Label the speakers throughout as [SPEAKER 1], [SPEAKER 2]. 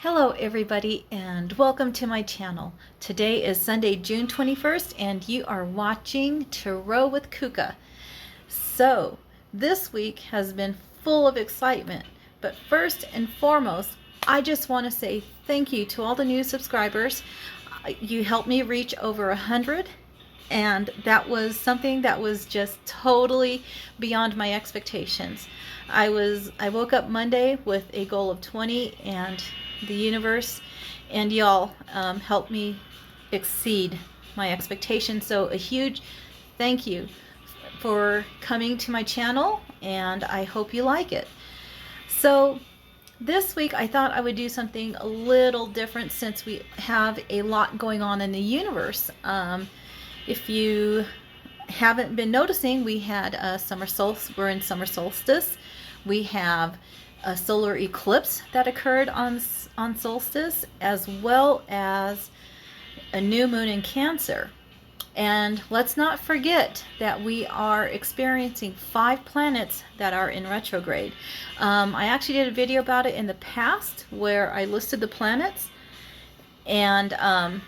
[SPEAKER 1] Hello everybody and welcome to my channel. Today is Sunday, June 21st and you are watching Tarot with Kuka. So this week has been full of excitement, but first and foremost I just want to say thank you to all the new subscribers. You helped me reach over 100 and that was something that was just totally beyond my expectations. I woke up Monday with a goal of 20 and the universe and y'all helped me exceed my expectations. So a huge thank you for coming to my channel and I hope you like it. So this week I thought I would do something a little different since we have a lot going on in the universe. If you haven't been noticing, we had a summer solstice. We're in summer solstice. We have a solar eclipse that occurred on solstice, as well as a new moon in Cancer. And let's not forget that we are experiencing 5 planets that are in retrograde. I actually did a video about it in the past where I listed the planets, and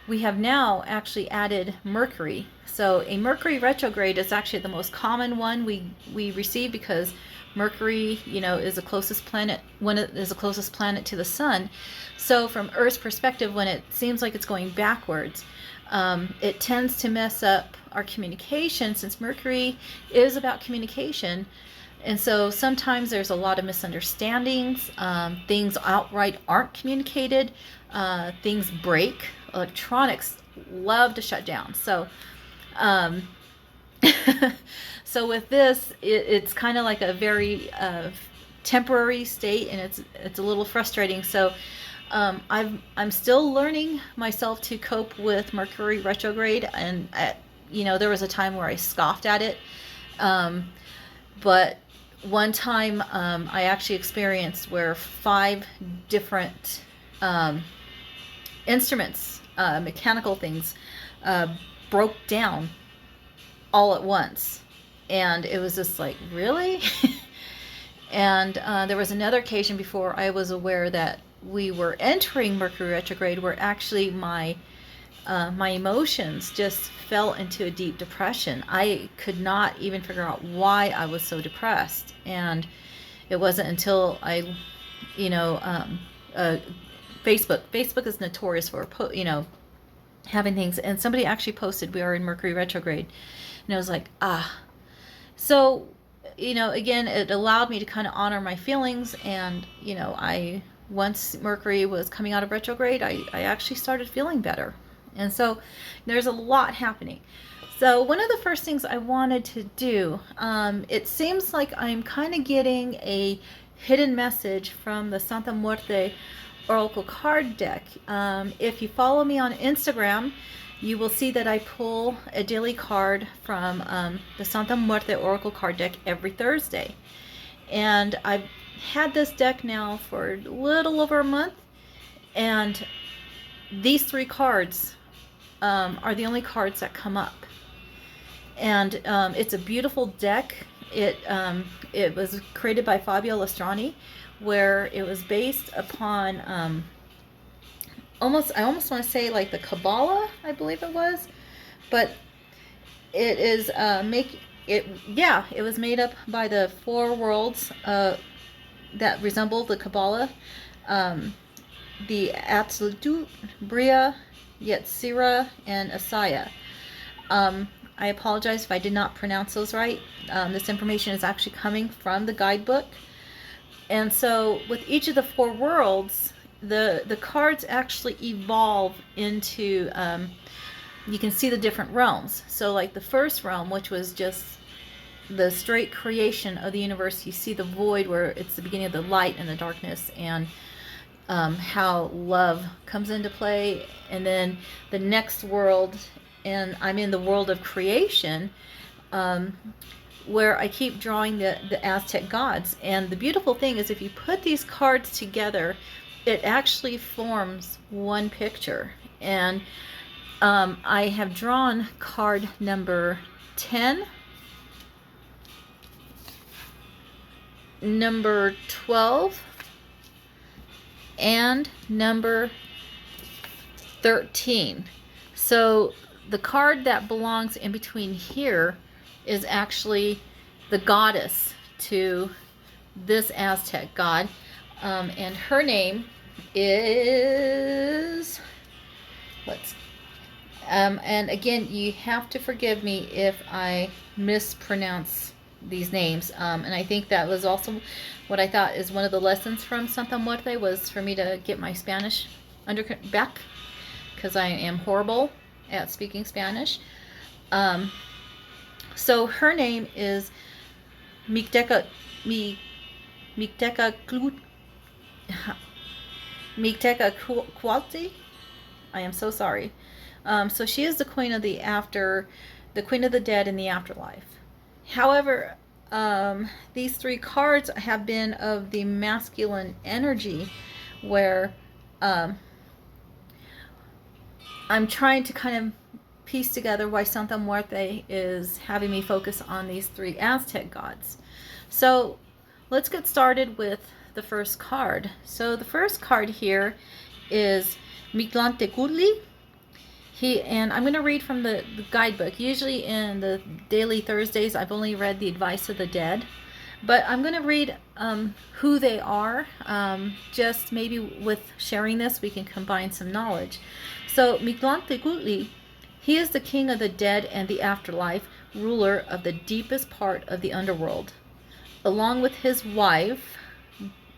[SPEAKER 1] we have now actually added Mercury. So a Mercury retrograde is actually the most common one we receive because Mercury, is the closest planet, is the closest planet to the sun. So from Earth's perspective, when it seems like it's going backwards, it tends to mess up our communication since Mercury is about communication. And so sometimes there's a lot of misunderstandings. Things outright aren't communicated. Things break. Electronics love to shut down. So so with this, it's kind of like a very temporary state, and it's a little frustrating. So I'm still learning myself to cope with Mercury retrograde, and there was a time where I scoffed at it, but one time I actually experienced where 5 different instruments, mechanical things, broke down all at once, and it was just like, really? And there was another occasion before I was aware that we were entering Mercury retrograde where actually my emotions just fell into a deep depression. I could not even figure out why I was so depressed, and it wasn't until I, Facebook is notorious for having things, and somebody actually posted we are in Mercury retrograde, and I was like, so again, it allowed me to kind of honor my feelings, and once Mercury was coming out of retrograde, I actually started feeling better. And so there's a lot happening. So one of the first things I wanted to do, it seems like I'm kind of getting a hidden message from the Santa Muerte Oracle card deck. If you follow me on Instagram, you will see that I pull a daily card from the Santa Muerte Oracle card deck every Thursday. And I've had this deck now for a little over a month, and these 3 cards are the only cards that come up. And it's a beautiful deck. It was created by Fabio Lastrani, where it was based upon I almost want to say like the Kabbalah, I believe it was, but it is it was made up by the 4 worlds that resemble the Kabbalah, the Absolute, Bria, Yetzirah, and Asaya. I apologize if I did not pronounce those right. This information is actually coming from the guidebook. And so with each of the 4 worlds, the cards actually evolve into, you can see the different realms. So like the first realm, which was just the straight creation of the universe, you see the void where it's the beginning of the light and the darkness, and how love comes into play. And then the next world, and I'm in the world of creation, where I keep drawing the Aztec gods. And the beautiful thing is if you put these cards together, it actually forms one picture. And I have drawn card number 10, number 12, and number 13. So the card that belongs in between here is actually the goddess to this Aztec god. And her name is, and again, you have to forgive me if I mispronounce these names. And I think that was also what I thought is one of the lessons from Santa Muerte, was for me to get my Spanish back, because I am horrible at speaking Spanish. So her name is Micteca Qualti. I am so sorry. So she is the queen of the queen of the dead in the afterlife. However, these three cards have been of the masculine energy, where I'm trying to kind of piece together why Santa Muerte is having me focus on these three Aztec gods. So let's get started with the first card. So the first card here is Mictlantecutli. And I'm going to read from the guidebook. Usually in the daily Thursdays, I've only read the Advice of the Dead. But I'm going to read who they are. Just maybe with sharing this, we can combine some knowledge. So Mictlantecutli, he is the king of the dead and the afterlife, ruler of the deepest part of the underworld. Along with his wife,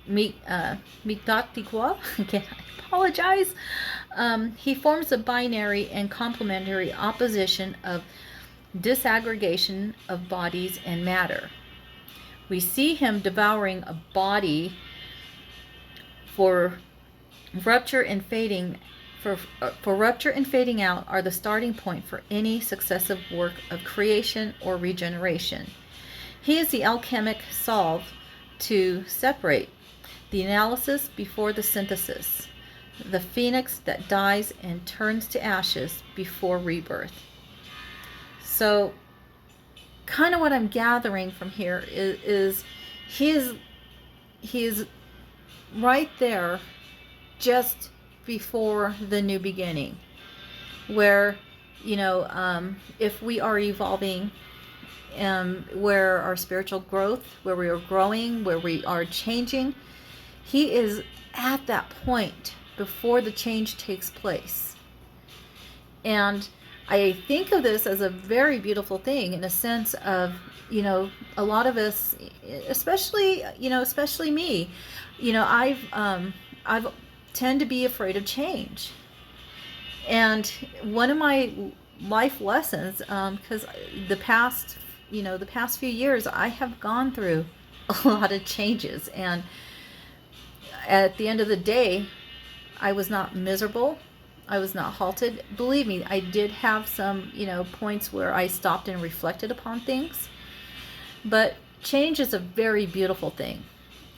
[SPEAKER 1] Mictlantecuhtli, again, I apologize. He forms a binary and complementary opposition of disaggregation of bodies and matter. We see him devouring a body for rupture and fading. For rupture and fading out are the starting point for any successive work of creation or regeneration. He is the alchemic solve to separate, the analysis before the synthesis, the phoenix that dies and turns to ashes before rebirth. So kind of what I'm gathering from here is he is right there just before the new beginning, where, if we are evolving, where our spiritual growth, where we are growing, where we are changing, he is at that point before the change takes place. And I think of this as a very beautiful thing, in a sense of, a lot of us, especially me, I've tend to be afraid of change. And one of my life lessons, because the past few years, I have gone through a lot of changes, and at the end of the day, I was not miserable. I was not halted. Believe me, I did have some, points where I stopped and reflected upon things. But change is a very beautiful thing.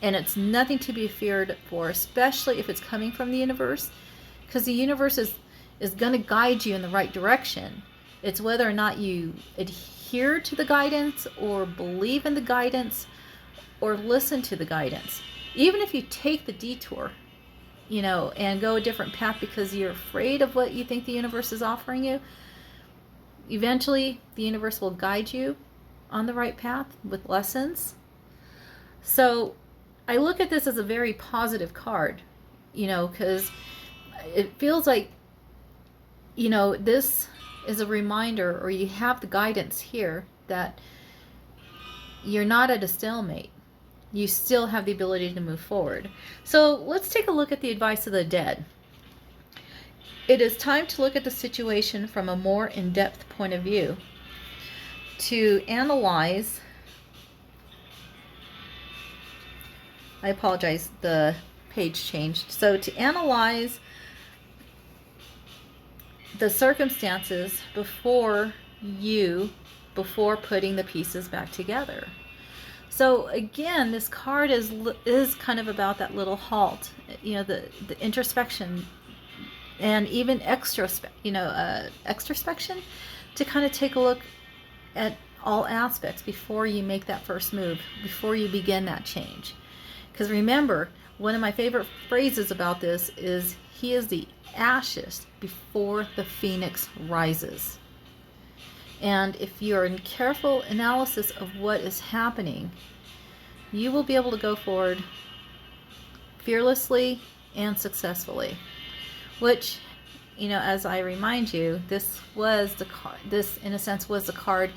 [SPEAKER 1] And it's nothing to be feared for, especially if it's coming from the universe. Because the universe is going to guide you in the right direction. It's whether or not you adhere to the guidance, or believe in the guidance, or listen to the guidance. Even if you take the detour, and go a different path because you're afraid of what you think the universe is offering you, eventually the universe will guide you on the right path with lessons. So I look at this as a very positive card, because it feels like, this is a reminder, or you have the guidance here, that you're not at a stalemate. You still have the ability to move forward. So let's take a look at the Advice of the Dead. It is time to look at the situation from a more in-depth point of view, to analyze. I apologize, the page changed. So to analyze the circumstances before putting the pieces back together. So again, this card is kind of about that little halt, the introspection, and even extrospection, to kind of take a look at all aspects before you make that first move, before you begin that change. Because remember, one of my favorite phrases about this is, he is the ashes before the phoenix rises. And if you're in careful analysis of what is happening, you will be able to go forward fearlessly and successfully. Which, as I remind you, this was the card. This, in a sense, was the card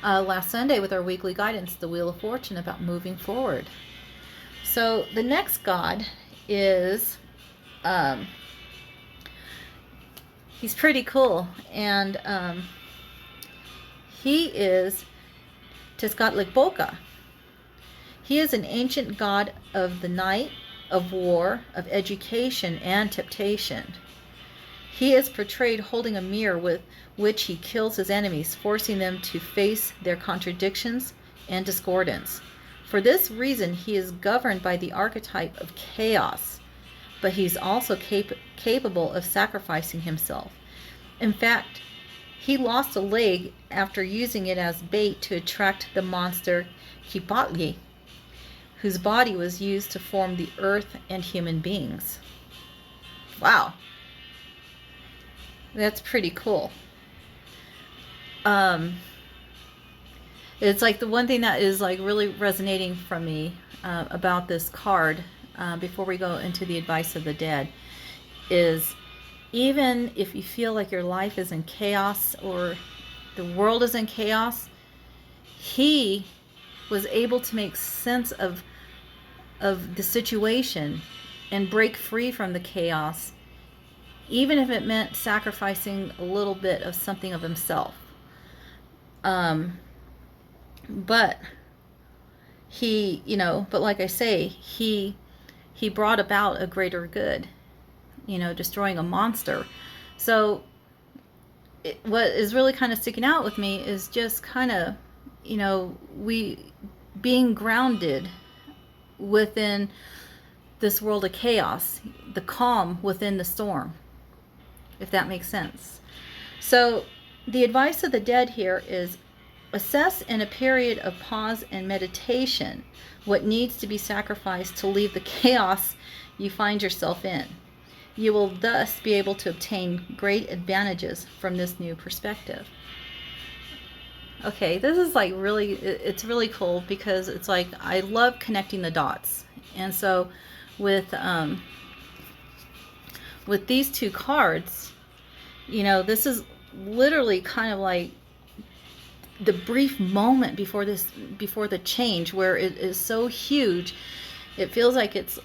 [SPEAKER 1] last Sunday with our weekly guidance, the Wheel of Fortune, about moving forward. So the next god is, he's pretty cool, and he is Tezcatlipoca. He is an ancient god of the night, of war, of education, and temptation. He is portrayed holding a mirror with which he kills his enemies, forcing them to face their contradictions and discordance. For this reason, he is governed by the archetype of chaos, but he's also capable of sacrificing himself. In fact, he lost a leg after using it as bait to attract the monster Kipatli, whose body was used to form the earth and human beings. Wow. That's pretty cool. It's like the one thing that is like really resonating from me about this card, before we go into the advice of the dead, is even if you feel like your life is in chaos or the world is in chaos, he was able to make sense of the situation and break free from the chaos, even if it meant sacrificing a little bit of something of himself. But he, but like I say, he brought about a greater good, destroying a monster. So what is really kind of sticking out with me is just kind of, we being grounded within this world of chaos, the calm within the storm, if that makes sense. So the advice of the dead here is, assess in a period of pause and meditation what needs to be sacrificed to leave the chaos you find yourself in. You will thus be able to obtain great advantages from this new perspective. Okay, this is like really, it's really cool because it's like, I love connecting the dots. And so with these two cards, this is literally kind of like the brief moment before the change, where it is so huge. It feels like it's,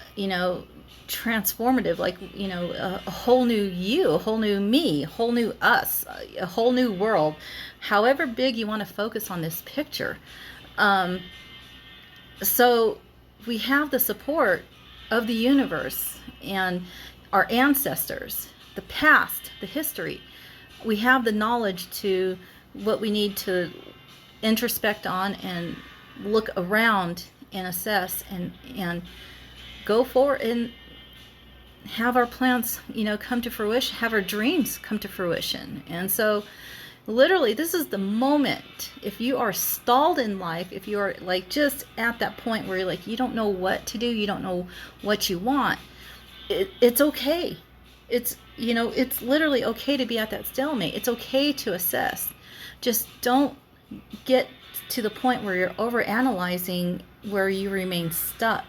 [SPEAKER 1] transformative, like, a whole new you, a whole new me, a whole new us, a whole new world, however big you want to focus on this picture. So we have the support of the universe and our ancestors, the past, the history. We have the knowledge to what we need to introspect on and look around and assess and go forward and have our plans, come to fruition, have our dreams come to fruition. And so literally, this is the moment. If you are stalled in life, if you are like just at that point where you're like, you don't know what to do, you don't know what you want, it's okay. It's, it's literally okay to be at that stalemate. It's okay to assess. Just don't get to the point where you're overanalyzing, where you remain stuck,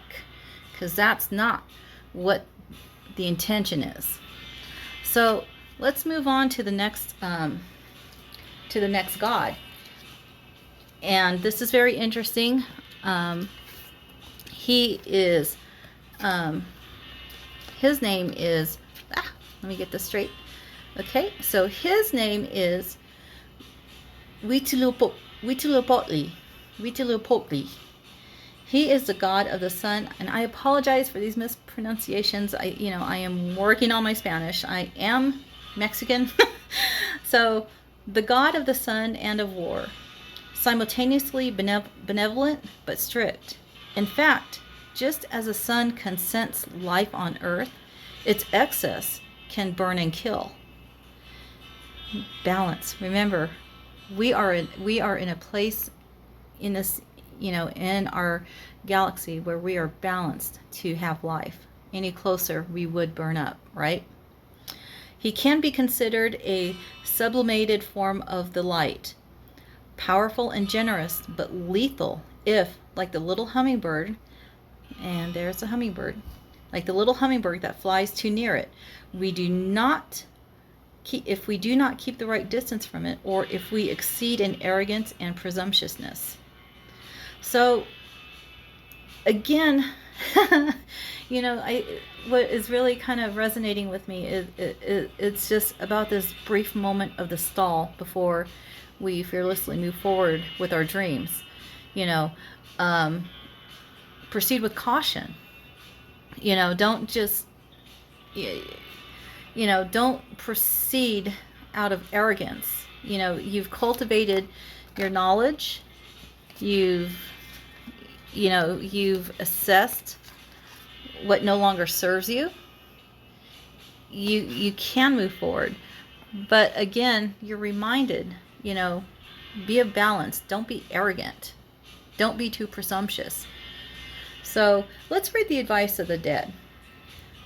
[SPEAKER 1] because that's not what the intention is. So let's move on to the next god. And this is very interesting. He is, his name is, let me get this straight. Okay, so his name is Huitzilopochtli. He is the god of the sun, and I apologize for these mispronunciations. I am working on my Spanish. I am Mexican. So, the god of the sun and of war, simultaneously benevolent but strict. In fact, just as the sun can sense life on earth, its excess can burn and kill. Balance. Remember, we are in a place in this, in our galaxy where we are balanced to have life. any closer, we would burn up, right? He can be considered a sublimated form of the light, powerful and generous, but lethal if, like the little hummingbird, and there's a hummingbird, like the little hummingbird that flies too near it, if we do not keep the right distance from it, or if we exceed in arrogance and presumptuousness. So again, what is really kind of resonating with me is it's just about this brief moment of the stall before we fearlessly move forward with our dreams. Proceed with caution. Don't just, don't proceed out of arrogance. You've cultivated your knowledge. You've assessed what no longer serves you. You can move forward. But again, you're reminded, be of balance. Don't be arrogant. Don't be too presumptuous. So let's read the advice of the dead.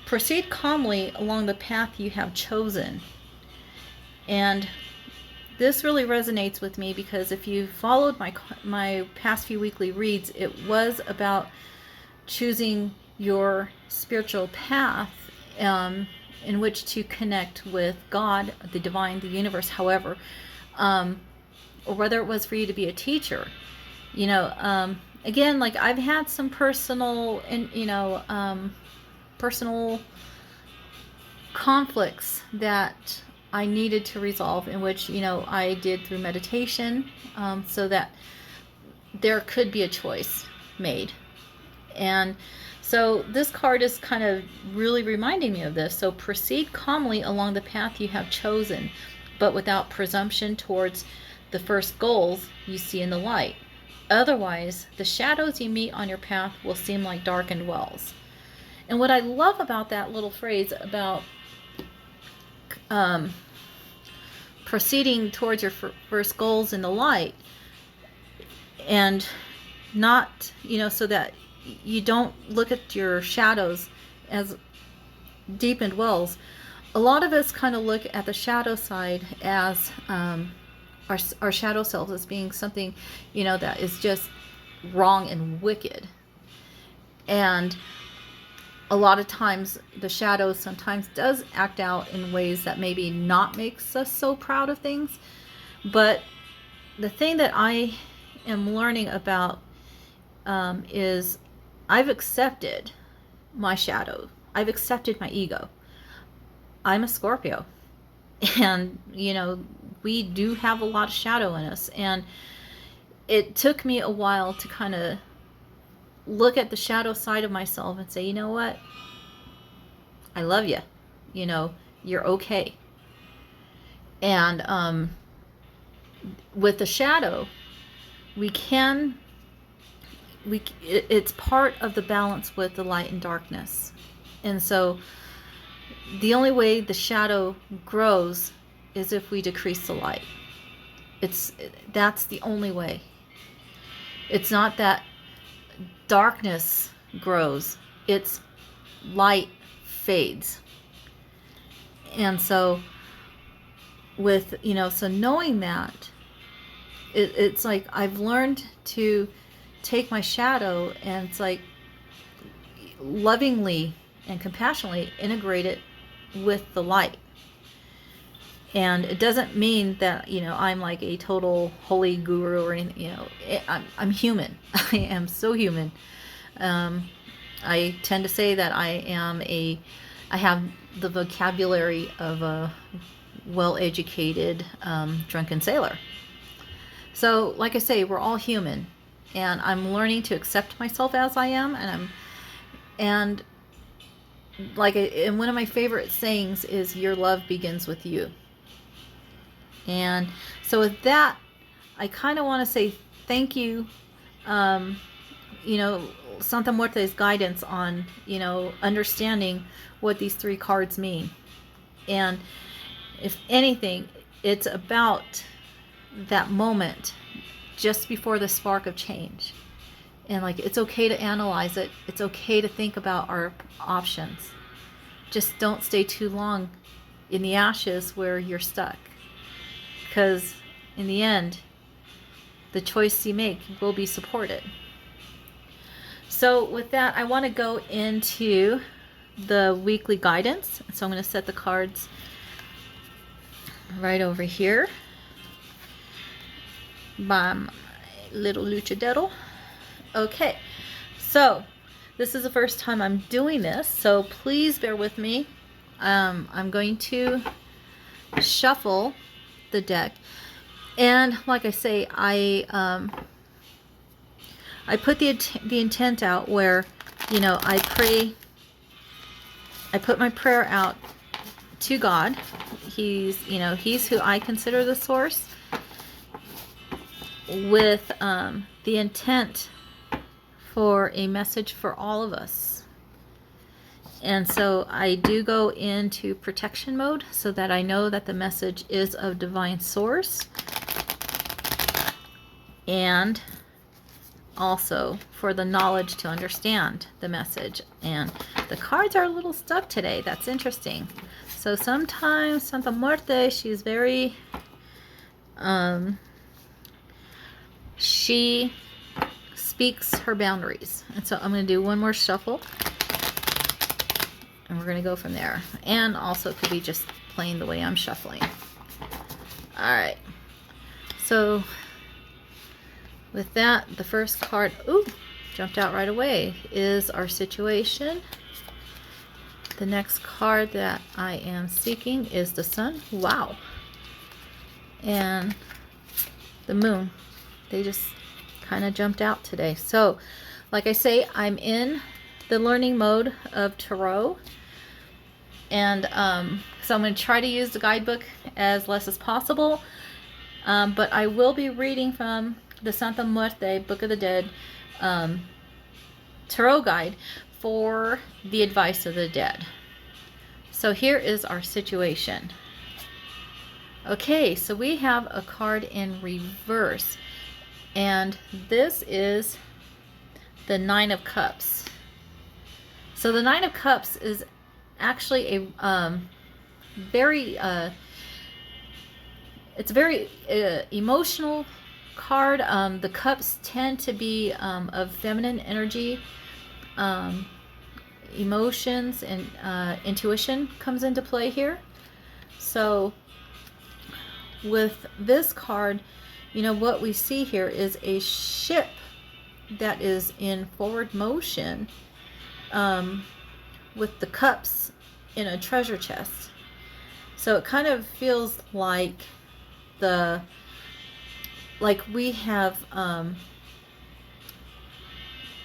[SPEAKER 1] Proceed calmly along the path you have chosen. And this really resonates with me because if you followed my past few weekly reads, it was about choosing your spiritual path in which to connect with God, the divine, the universe, however, or whether it was for you to be a teacher. Again, like I've had some personal conflicts that I needed to resolve, in which I did through meditation, so that there could be a choice made. And so this card is kind of really reminding me of this. So proceed calmly along the path you have chosen, but without presumption towards the first goals you see in the light. Otherwise, the shadows you meet on your path will seem like darkened wells. And what I love about that little phrase about proceeding towards your first goals in the light, and not, so that you don't look at your shadows as deepened wells. A lot of us kind of look at the shadow side as our shadow selves as being something, that is just wrong and wicked. And a lot of times the shadow sometimes does act out in ways that maybe not makes us so proud of things. But the thing that I am learning about is I've accepted my shadow. I've accepted my ego. I'm a Scorpio. And, we do have a lot of shadow in us. And it took me a while to kind of look at the shadow side of myself and say, you know what? I love you. You're okay. And with the shadow, it's part of the balance with the light and darkness. And so the only way the shadow grows is if we decrease the light. That's the only way. It's not that darkness grows, it's light fades. And so with, so knowing that, it's like I've learned to take my shadow and it's like lovingly and compassionately integrate it with the light. And it doesn't mean that, I'm like a total holy guru or anything, I'm human. I am so human. I tend to say that I have the vocabulary of a well-educated drunken sailor. So like I say, we're all human, and I'm learning to accept myself as I am, and one of my favorite sayings is, your love begins with you. And so with that, I kind of want to say thank you, Santa Muerte's guidance on, understanding what these three cards mean. And if anything, it's about that moment just before the spark of change. And like, it's okay to analyze it. It's okay to think about our options. Just don't stay too long in the ashes where you're stuck. Because in the end, the choice you make will be supported. So with that, I want to go into the weekly guidance. So I'm going to set the cards right over here by my little luchadero. Okay, so this is the first time I'm doing this, so please bear with me. I'm going to shuffle the deck, and like I say, I put the intent out where, you know, I put my prayer out to God. He's, you know, He's who I consider the source, with the intent for a message for all of us. And so I do go into protection mode so that I know that the message is of divine source, and also for the knowledge to understand the message. And the cards are a little stuck today. That's interesting. So sometimes Santa Muerte, she's very she speaks her boundaries. And so I'm going to do one more shuffle, and we're going to go from there. And also it could be just plain the way I'm shuffling. All right. So with that, the first card, ooh, jumped out right away, is our situation. The next card that I am seeking is the Sun. Wow. And the Moon. They just kind of jumped out today. So, like I say, I'm in the learning mode of Tarot. And so I'm going to try to use the guidebook as less as possible. But I will be reading from the Santa Muerte, Book of the Dead, Tarot guide for the advice of the dead. So here is our situation. Okay, so we have a card in reverse, and this is the Nine of Cups. So the Nine of Cups is actually a very it's a very emotional card. The cups tend to be of feminine energy. Emotions and intuition comes into play here. So with this card, you know, what we see here is a ship that is in forward motion, with the cups in a treasure chest. So it kind of feels like we have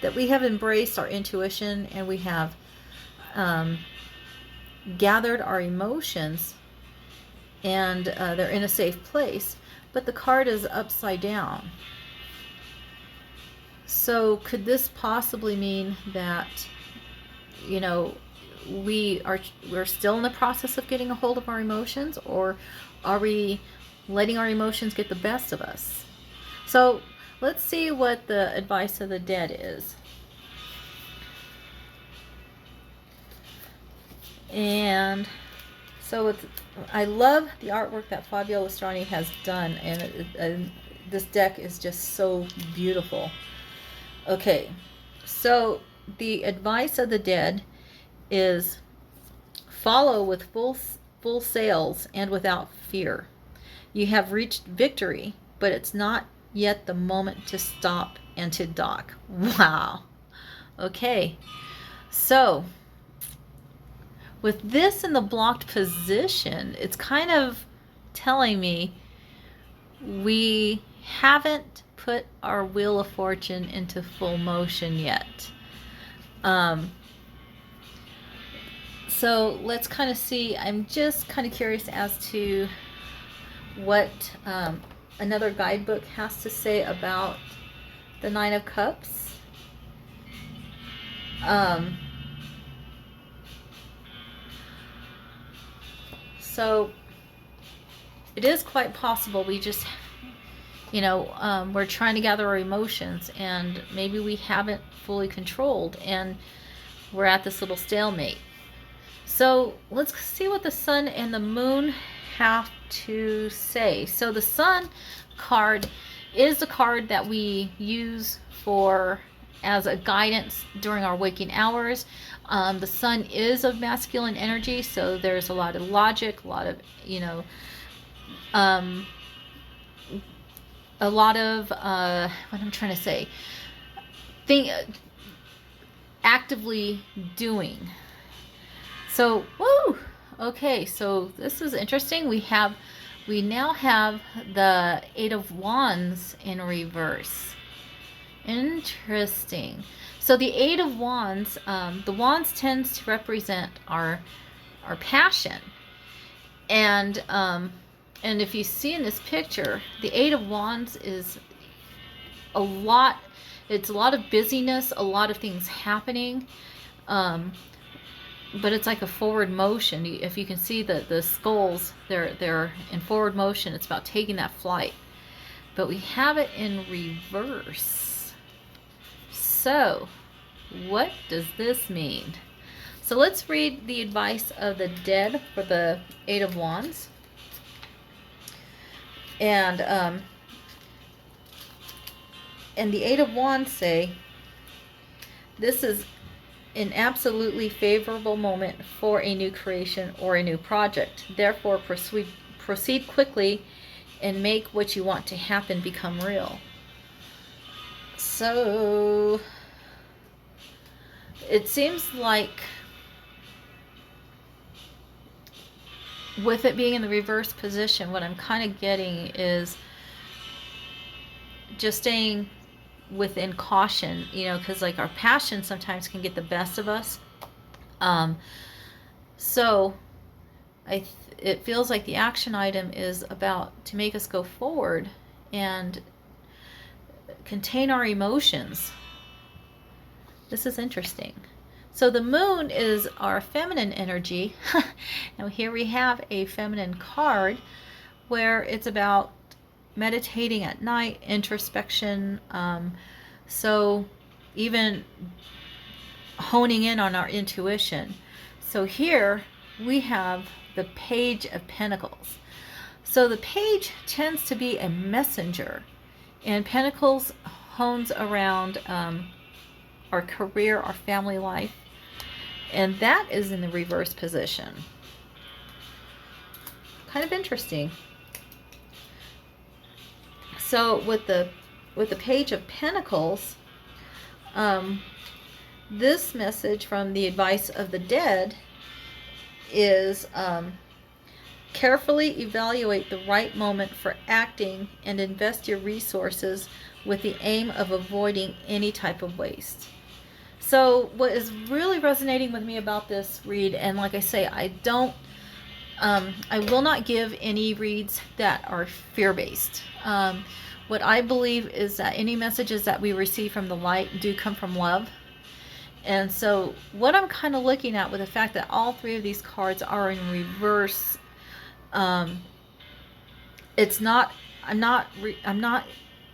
[SPEAKER 1] that we have embraced our intuition, and we have gathered our emotions, and they're in a safe place. But the card is upside down. So could this possibly mean that, you know, we're still in the process of getting a hold of our emotions, or are we letting our emotions get the best of us? So let's see what the advice of the dead is. And so I love the artwork that Fabio Lestrani has done, and this deck is just so beautiful. Okay, so the advice of the dead is follow with full sails and without fear. You have reached victory, but it's not yet the moment to stop and to dock. Wow. Okay, so with this in the blocked position, it's kind of telling me we haven't put our Wheel of Fortune into full motion yet. So let's kind of see. I'm just kind of curious as to what another guidebook has to say about the Nine of Cups. So it is quite possible we just, we're trying to gather our emotions, and maybe we haven't fully controlled, and we're at this little stalemate. So let's see what the sun and the moon have to say. So the sun card is the card that we use for as a guidance during our waking hours. The sun is of masculine energy, so there's a lot of logic, a lot of, a lot of, what I'm trying to say, actively doing. So, woo! Okay, so this is interesting. We now have the Eight of Wands in reverse. Interesting. So the Eight of Wands, the wands tends to represent our passion, and if you see in this picture, the Eight of Wands is a lot. It's a lot of busyness, a lot of things happening, but it's like a forward motion. If you can see the skulls, they're in forward motion. It's about taking that flight. But we have it in reverse. So, what does this mean? So let's read the advice of the dead for the Eight of Wands. And the Eight of Wands say, this is an absolutely favorable moment for a new creation or a new project. Therefore, proceed quickly and make what you want to happen become real. So it seems like with it being in the reverse position, what I'm kind of getting is just staying within caution, because like our passion sometimes can get the best of us. So it feels like the action item is about to make us go forward and contain our emotions. This is interesting. So the moon is our feminine energy. Now here we have a feminine card where it's about meditating at night, introspection, so even honing in on our intuition. So here we have the Page of Pentacles. So the page tends to be a messenger, and Pentacles hones around our career, our family life, and that is in the reverse position. Kind of interesting. So with the Page of Pentacles, this message from the advice of the dead is carefully evaluate the right moment for acting and invest your resources with the aim of avoiding any type of waste. So what is really resonating with me about this read, and like I say, I will not give any reads that are fear-based. What I believe is that any messages that we receive from the light do come from love. And so what I'm kind of looking at with the fact that all three of these cards are in reverse, it's not, I'm not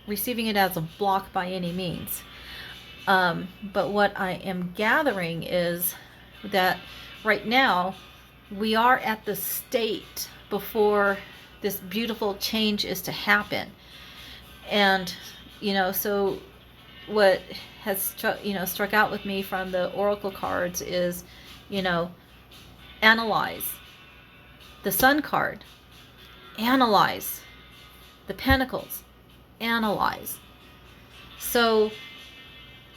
[SPEAKER 1] receiving it as a block by any means. But what I am gathering is that right now we are at the state before this beautiful change is to happen. And, so what has struck out with me from the oracle cards is, analyze the Sun card, analyze the Pentacles, analyze. So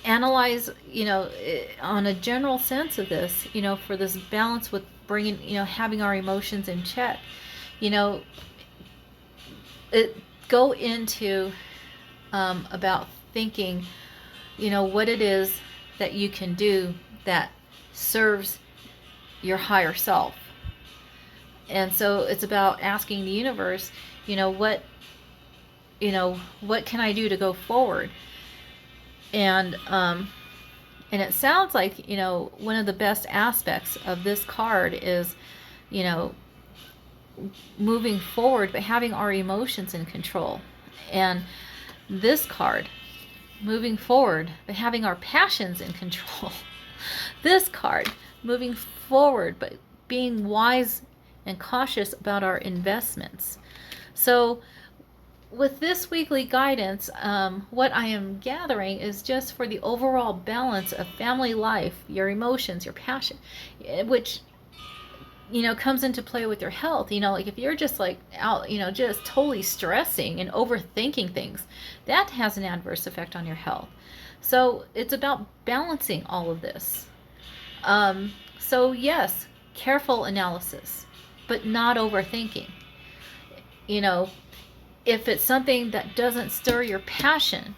[SPEAKER 1] analyze, on a general sense of this, for this balance with bringing, having our emotions in check, go into about thinking, what it is that you can do that serves your higher self. And so it's about asking the universe, what can I do to go forward? And it sounds like, one of the best aspects of this card is, moving forward, but having our emotions in control. And this card, moving forward, but having our passions in control. This card, moving forward, but being wise and cautious about our investments. So with this weekly guidance, what I am gathering is just for the overall balance of family life, your emotions, your passion, which, comes into play with your health. Like if you're just like out, just totally stressing and overthinking things, that has an adverse effect on your health. So it's about balancing all of this. So yes, careful analysis, but not overthinking. If it's something that doesn't stir your passion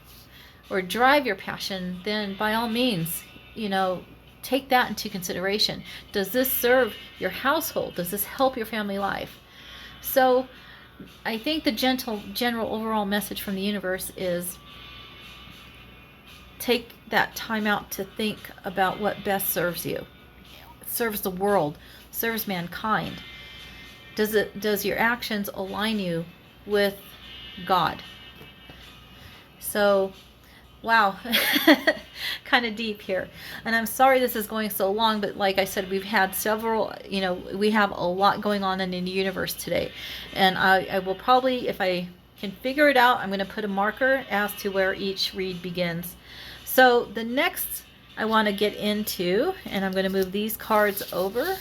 [SPEAKER 1] or drive your passion, then by all means, take that into consideration. Does this serve your household? Does this help your family life? So I think the general overall message from the universe is take that time out to think about what best serves you, serves the world, serves mankind. Does your actions align you with God? So, wow, kind of deep here. And I'm sorry this is going so long, but like I said, we've had several, we have a lot going on in the universe today. And I will probably, if I can figure it out, I'm going to put a marker as to where each read begins. So the next I want to get into, and I'm going to move these cards over,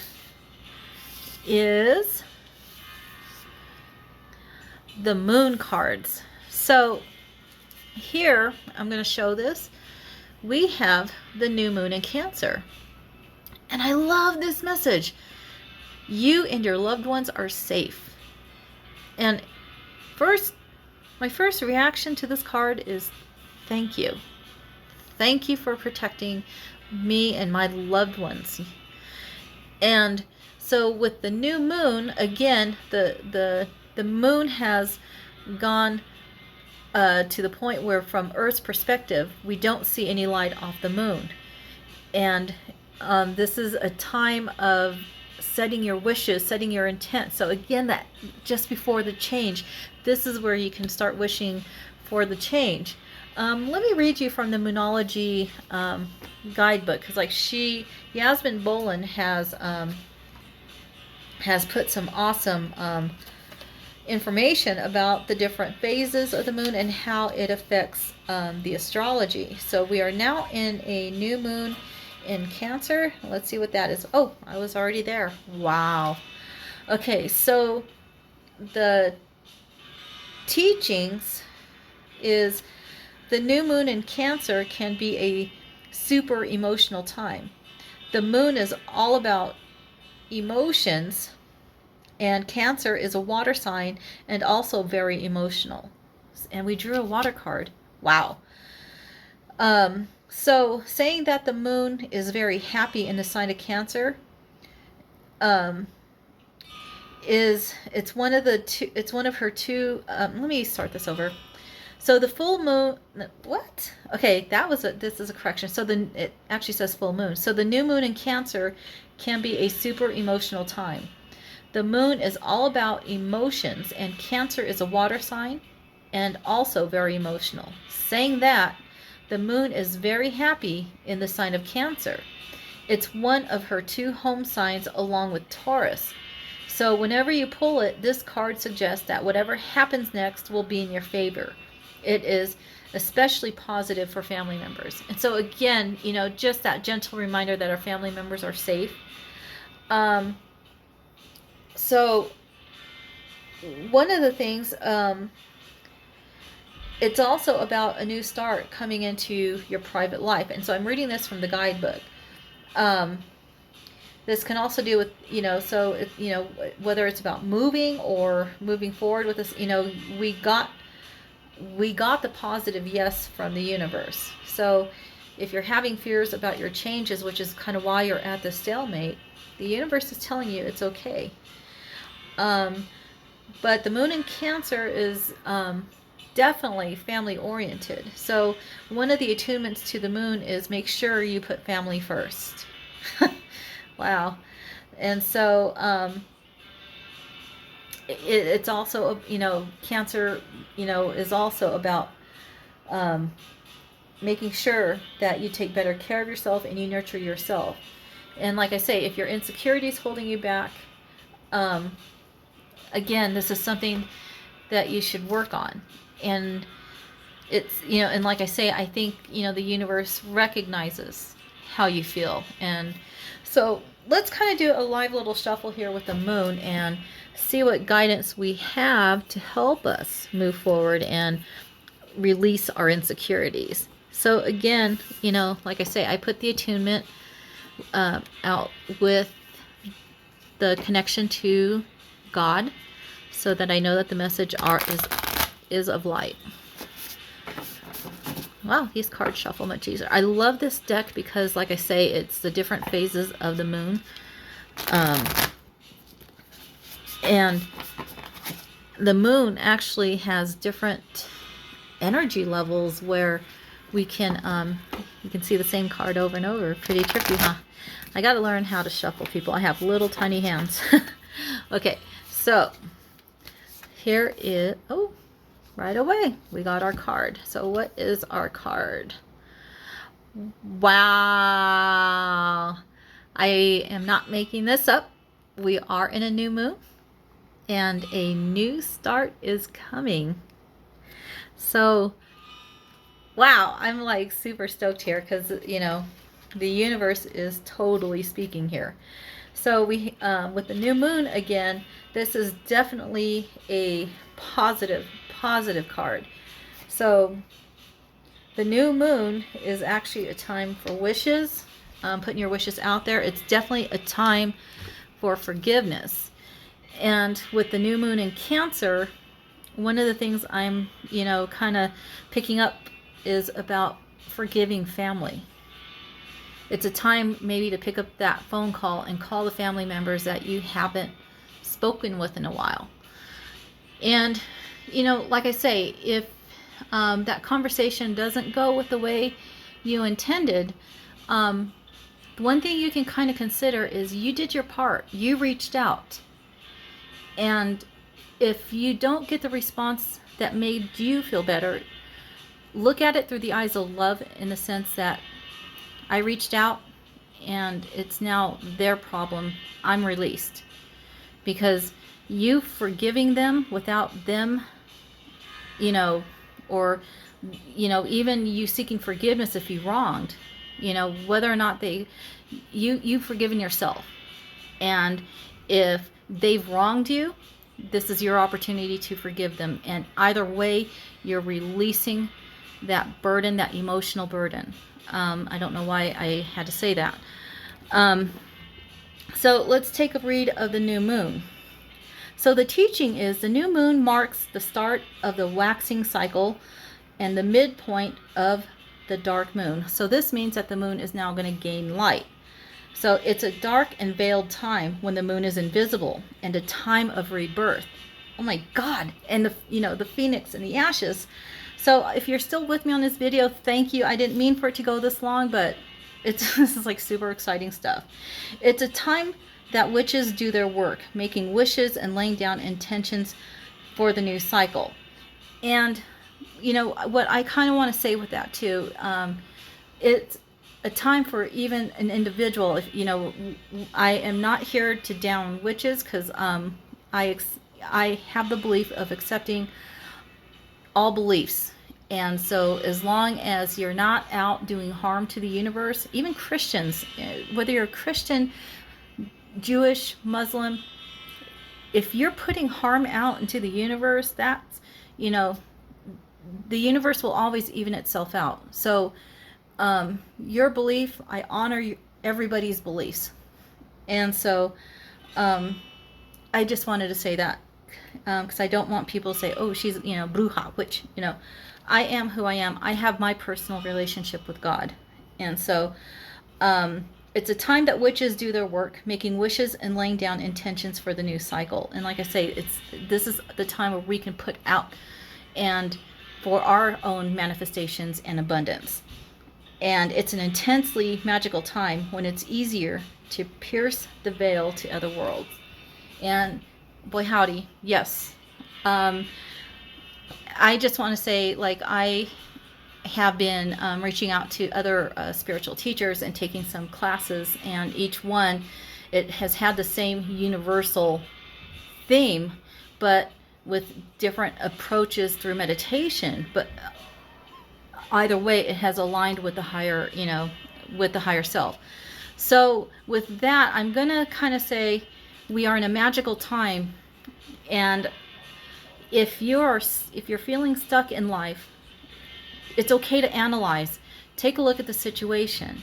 [SPEAKER 1] is the moon cards. So here, I'm going to show this. We have the new moon in Cancer. And I love this message. You and your loved ones are safe. And my first reaction to this card is thank you. Thank you for protecting me and my loved ones. And so with the new moon, again, the moon has gone to the point where from Earth's perspective, we don't see any light off the moon. And this is a time of setting your wishes, setting your intent. So again, that just before the change, this is where you can start wishing for the change. Let me read you from the Moonology guidebook, because like Yasmin Boland has put some awesome information about the different phases of the moon and how it affects the astrology. So we are now in a new moon in Cancer. Let's see what that is. Oh, I was already there. Wow. Okay, so the teachings is the new moon in Cancer can be a super emotional time. The moon is all about emotions, and Cancer is a water sign and also very emotional. And we drew a water card. Wow. So saying that the moon is very happy in the sign of Cancer, it's one of her two. Let me start this over. So the full moon, what? Okay, this is a correction. So it actually says full moon. So the new moon in Cancer can be a super emotional time. The moon is all about emotions, and Cancer is a water sign and also very emotional. Saying that, the moon is very happy in the sign of Cancer. It's one of her two home signs along with Taurus. So whenever you pull it, this card suggests that whatever happens next will be in your favor. It is especially positive for family members. And so again, just that gentle reminder that our family members are safe. So one of the things, it's also about a new start coming into your private life. And so I'm reading this from the guidebook. This can also do with, whether it's about moving or moving forward with this, we got the positive yes from the universe. So if you're having fears about your changes, which is kind of why you're at the stalemate, the universe is telling you it's okay. But the moon in Cancer is definitely family oriented. So one of the attunements to the moon is make sure you put family first. Wow. And so it's also, Cancer, is also about um, making sure that you take better care of yourself and you nurture yourself. And like I say, if your insecurity is holding you back, um, again, this is something that you should work on. And it's, and like I say, I think, the universe recognizes how you feel. And so let's kind of do a live little shuffle here with the moon and see what guidance we have to help us move forward and release our insecurities. So again, like I say, I put the attunement out with the connection to God, so that I know that the message is of light. Wow, these cards shuffle much easier. I love this deck because, like I say, it's the different phases of the moon. And the moon actually has different energy levels where we can, you can see the same card over and over. Pretty tricky, huh? I got to learn how to shuffle, people. I have little tiny hands. Okay, so here is, oh, right away, we got our card. So what is our card? Wow. I am not making this up. We are in a new moon, and a new start is coming. So, wow, I'm like super stoked here because, the universe is totally speaking here. So we, with the new moon again, this is definitely a positive card. So the new moon is actually a time for wishes, putting your wishes out there. It's definitely a time for forgiveness. And with the new moon in Cancer, one of the things I'm, kind of picking up is about forgiving family. It's a time maybe to pick up that phone call and call the family members that you haven't spoken with in a while. And, like I say, if that conversation doesn't go with the way you intended, one thing you can kind of consider is you did your part. You reached out. And if you don't get the response that made you feel better, look at it through the eyes of love, in the sense that I reached out and it's now their problem. I'm released. Because you forgiving them without them, or, even you seeking forgiveness if you wronged, whether or not you've forgiven yourself. And if they've wronged you, this is your opportunity to forgive them. And either way, you're releasing that burden, that emotional burden. I don't know why I had to say that. So let's take a read of the new moon. So the teaching is the new moon marks the start of the waxing cycle and the midpoint of the dark moon. So this means that the moon is now going to gain light. So it's a dark and veiled time when the moon is invisible, and a time of rebirth. Oh my God. And the phoenix and the ashes. So if you're still with me on this video, thank you. I didn't mean for it to go this long, but this is like super exciting stuff. It's a time that witches do their work, making wishes and laying down intentions for the new cycle. And what I kind of want to say with that too, it's a time for even an individual. If I am not here to down witches, because I have the belief of accepting all beliefs. And so as long as you're not out doing harm to the universe, even Christians, whether you're Christian, Jewish, Muslim, if you're putting harm out into the universe, that's, the universe will always even itself out. So your belief, I honor everybody's beliefs. And so I just wanted to say that, because I don't want people to say, oh, she's, bruja, which, I am who I am. I have my personal relationship with God. And so it's a time that witches do their work, making wishes and laying down intentions for the new cycle. And like I say, this is the time where we can put out and for our own manifestations and abundance. And it's an intensely magical time when it's easier to pierce the veil to other worlds. And boy howdy, yes. Um, I just want to say, like, I have been reaching out to other spiritual teachers and taking some classes, and each one, it has had the same universal theme, but with different approaches through meditation. But either way, it has aligned with the higher, with the higher self. So with that, I'm going to kind of say we are in a magical time, and if you're feeling stuck in life, it's okay to analyze. Take a look at the situation.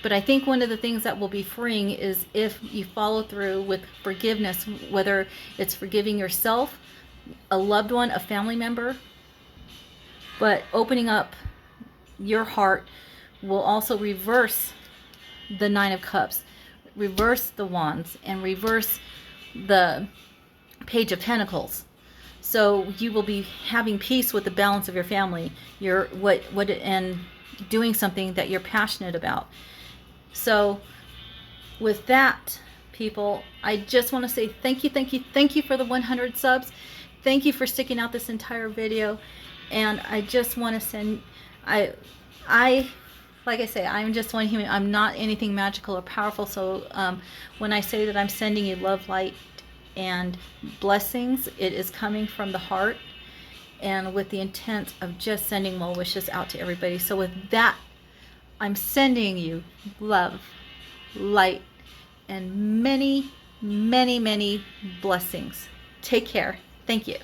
[SPEAKER 1] But I think one of the things that will be freeing is if you follow through with forgiveness, whether it's forgiving yourself, a loved one, a family member, but opening up your heart will also reverse the Nine of Cups, reverse the Wands, and reverse the Page of Pentacles. So you will be having peace with the balance of your family, and doing something that you're passionate about. So with that, people, I just want to say thank you, thank you, thank you for the 100 subs. Thank you for sticking out this entire video. And I just want to send, like I say, I'm just one human. I'm not anything magical or powerful. So when I say that I'm sending you love, light, and blessings, it is coming from the heart and with the intent of just sending well wishes out to everybody. So with that, I'm sending you love, light, and many, many, many blessings. Take care. Thank you.